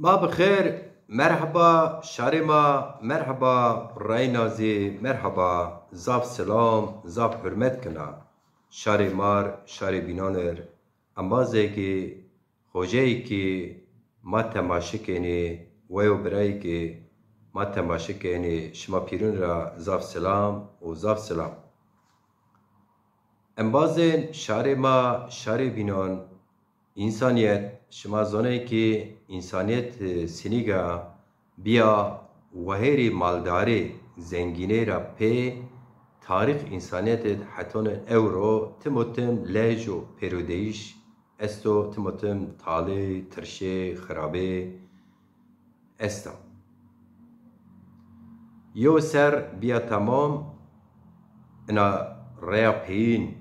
ما بخیر مرحبا شارما مرحبا راینازی مرحبا زاف سلام زاف حرمت کنا شاری مار شاری بینانر امازه کی خوجهی کی ما تماشکنی ویو برای کی ما تماشکنی شما پیرون را زاف سلام و زاف سلام امبازن شاری ما شاری بینان İnsaniyet, şema zone ki insaniyet siniga biya vaheri maldari zengine ra pe tarih insaniyet haton euro timotim lejo perudeyiş esto timotim tali tırşe kharabe esta yo ser biya tamam ina rea peyin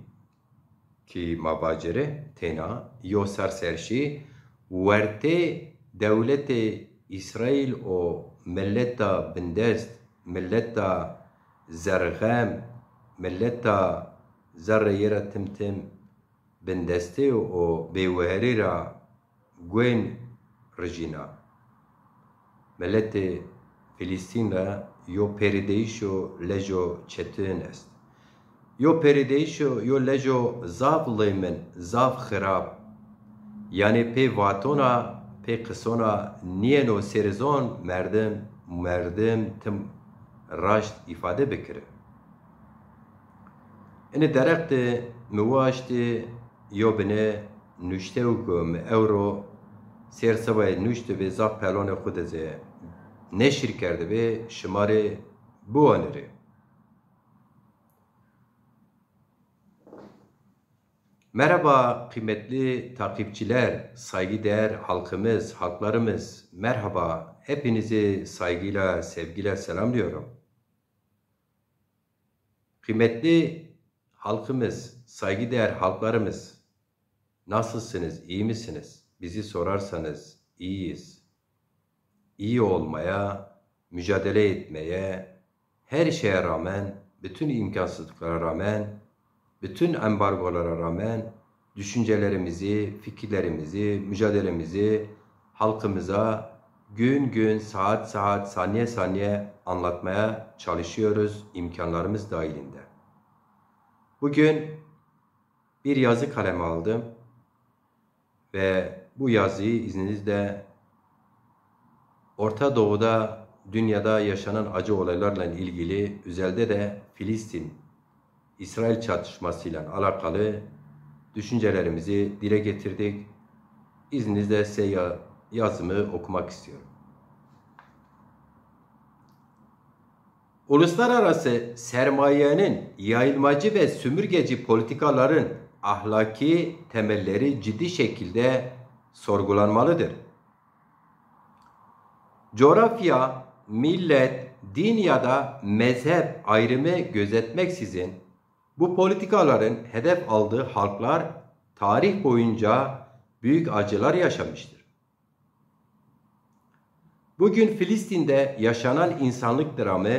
ki mabacere tena yo serserşi verte devleti İsrail o milleta bindest milleta zergem milleta zerre yere timtim bindesti o beverira gwen rejina milleti Filistin'e yo perideişo lejo çetin est yo perideişo yo lejo zav leymen zav xirab yani pe vatona pe kısona niyeno serizon merdim tim raşt ifade bekire ene derekte müvaşti yo bine nüşte ukum euro ser sabay nüşte ve zav pelone xudeze neşir kerde ve şımare bu anere Merhaba kıymetli takipçiler, saygıdeğer halkımız, halklarımız. Merhaba, hepinizi saygıyla, sevgiyle selamlıyorum. Kıymetli halkımız, saygıdeğer halklarımız. Nasılsınız, iyi misiniz? Bizi sorarsanız iyiyiz. İyi olmaya, mücadele etmeye, her şeye rağmen, bütün imkansızlıklara rağmen, bütün embargolara rağmen düşüncelerimizi, fikirlerimizi, mücadelemizi halkımıza gün gün, saat saat, saniye saniye anlatmaya çalışıyoruz imkanlarımız dahilinde. Bugün bir yazı kaleme aldım ve bu yazıyı izninizle Orta Doğu'da, dünyada yaşanan acı olaylarla ilgili, özellikle de Filistin İsrail çatışmasıyla alakalı düşüncelerimizi dile getirdik. İzninizle size yazımı okumak istiyorum. Uluslararası sermayenin yayılmacı ve sömürgeci politikaların ahlaki temelleri ciddi şekilde sorgulanmalıdır. Coğrafya, millet, din ya da mezhep ayrımı gözetmeksizin bu politikaların hedef aldığı halklar tarih boyunca büyük acılar yaşamıştır. Bugün Filistin'de yaşanan insanlık dramı,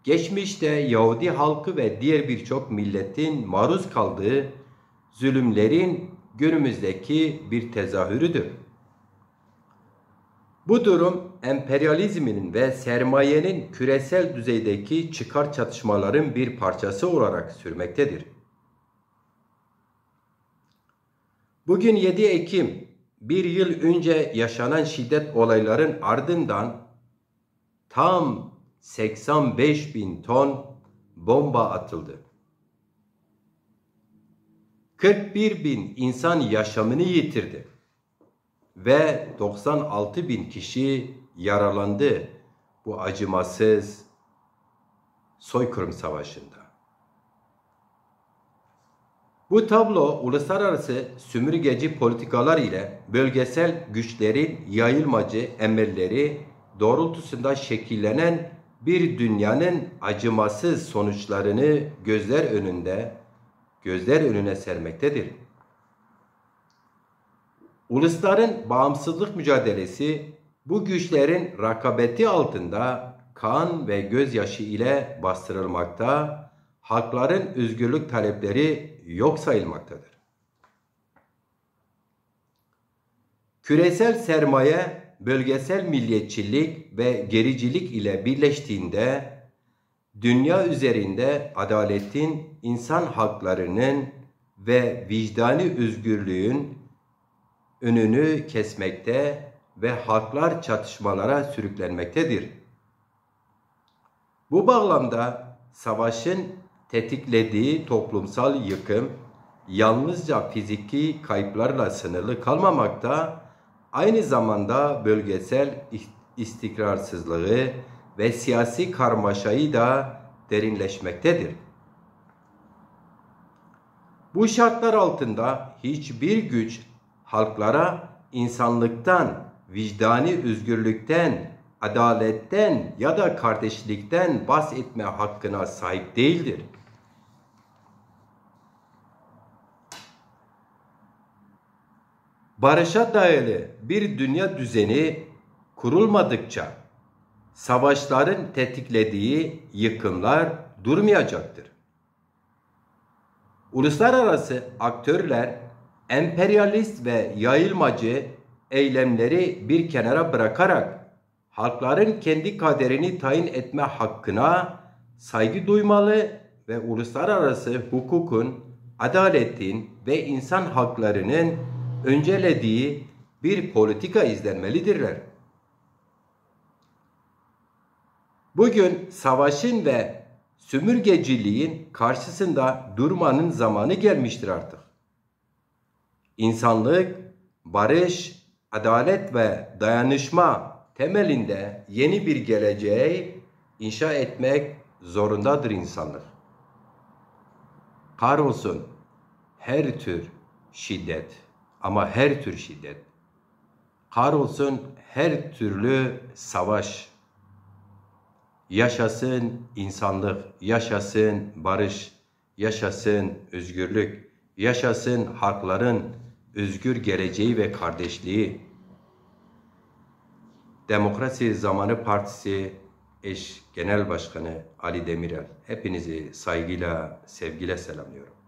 geçmişte Yahudi halkı ve diğer birçok milletin maruz kaldığı zulümlerin günümüzdeki bir tezahürüdür. Bu durum emperyalizmin ve sermayenin küresel düzeydeki çıkar çatışmaların bir parçası olarak sürmektedir. Bugün 7 Ekim, bir yıl önce yaşanan şiddet olayların ardından tam 85.000 ton bomba atıldı. 41.000 insan yaşamını yitirdi ve 96.000 kişi yaralandı bu acımasız soykırım savaşında. Bu tablo uluslararası sömürgeci politikalar ile bölgesel güçlerin yayılmacı emelleri doğrultusunda şekillenen bir dünyanın acımasız sonuçlarını gözler önüne sermektedir. Ulusların bağımsızlık mücadelesi bu güçlerin rakabeti altında kan ve gözyaşı ile bastırılmakta, halkların özgürlük talepleri yok sayılmaktadır. Küresel sermaye bölgesel milliyetçilik ve gericilik ile birleştiğinde dünya üzerinde adaletin, insan haklarının ve vicdani özgürlüğün önünü kesmekte ve halklar çatışmalara sürüklenmektedir. Bu bağlamda savaşın tetiklediği toplumsal yıkım yalnızca fiziki kayıplarla sınırlı kalmamakta, aynı zamanda bölgesel istikrarsızlığı ve siyasi karmaşayı da derinleşmektedir. Bu şartlar altında hiçbir güç halklara insanlıktan, vicdani özgürlükten, adaletten ya da kardeşlikten bahsetme hakkına sahip değildir. Barışa dayalı bir dünya düzeni kurulmadıkça savaşların tetiklediği yıkımlar durmayacaktır. Uluslararası aktörler emperyalist ve yayılmacı eylemleri bir kenara bırakarak halkların kendi kaderini tayin etme hakkına saygı duymalı ve uluslararası hukukun, adaletin ve insan haklarının öncelediği bir politika izlenmelidirler. Bugün savaşın ve sömürgeciliğin karşısında durmanın zamanı gelmiştir artık. İnsanlık, barış, adalet ve dayanışma temelinde yeni bir geleceği inşa etmek zorundadır insanlık. Kahrolsun her tür şiddet, ama her tür şiddet. Kahrolsun her türlü savaş. Yaşasın insanlık, yaşasın barış, yaşasın özgürlük, yaşasın halkların özgür geleceği ve kardeşliği. Demokrasi Zamanı Partisi eş genel başkanı Ali Demirel. Hepinizi saygıyla, sevgiyle selamlıyorum.